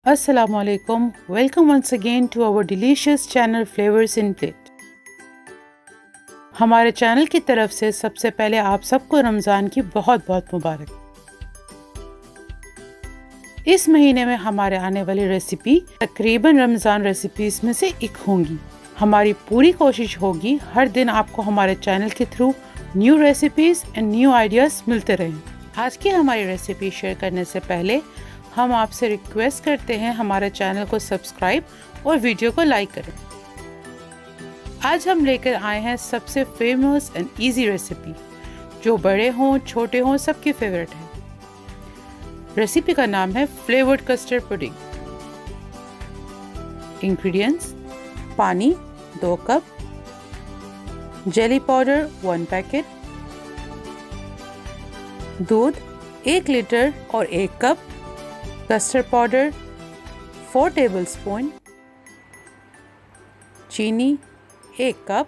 Assalamualaikum. Welcome once again to our delicious channel Flavors in Plate. हमारे channel की तरफ से सबसे पहले आप सबको रमज़ान की बहुत बहुत मुबारक। इस महीने में हमारे आने वाली रेसिपी तकरीबन रमज़ान रेसिपीज़ में से एक होंगी। हमारी पूरी कोशिश होगी हर दिन आपको हमारे चैनल के through new recipes and new ideas मिलते रहें। आज की हमारी रेसिपी शेयर करने से पहले हम आपसे रिक्वेस्ट करते हैं हमारे चैनल को सब्सक्राइब और वीडियो को लाइक करें। आज हम लेकर आए हैं सबसे फेमस एंड इजी रेसिपी जो बड़े हों छोटे हों सबकी फेवरेट है। रेसिपी का नाम है फ्लेवर्ड कस्टर्ड पुडिंग। इंग्रेडिएंट्स: पानी 2 कप, जेली पाउडर 1 पैकेट, दूध 1 लीटर और 1 कप, कस्टर्ड पाउडर 4 टेबलस्पून, चीनी 1 कप,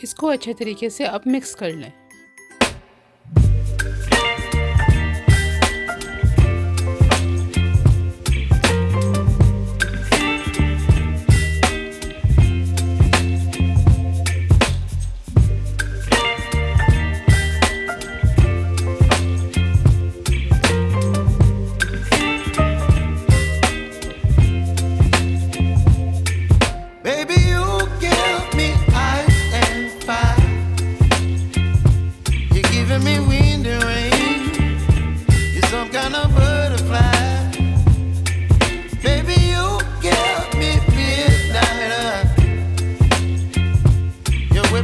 इसको अच्छे तरीके से अब मिक्स कर लें।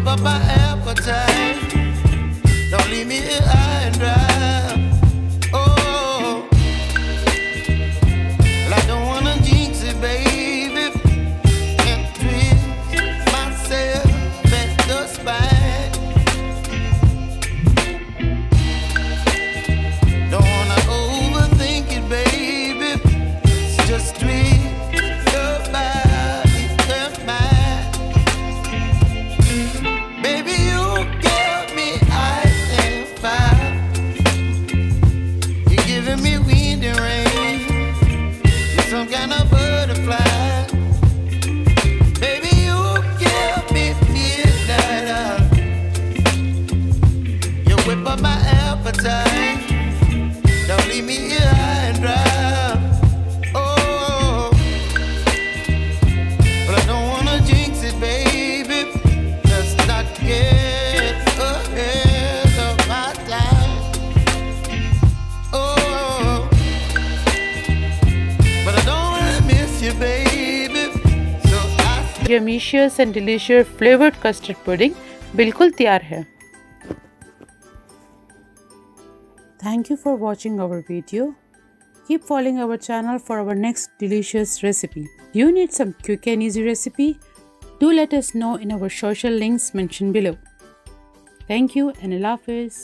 Up my appetite, don't leave me here high and dry. Oh, well, I don't wanna jinx it, baby, and twist myself at the spine. Don't wanna overthink it, baby, it's just twist your body and mine. Up my appetite, don't leave me here high and dry. Oh, but I don't wanna jinx it, baby. Let's not get ahead of my time. Oh, but I don't wanna miss you, baby. So I yummicious and delicious flavoured custard pudding बिल्कुल तैयार है। Thank you for watching our video. Keep following our channel for our next delicious recipe. Do you need some quick and easy recipe? Do let us know in our social links mentioned below. Thank you and Allah Hafiz.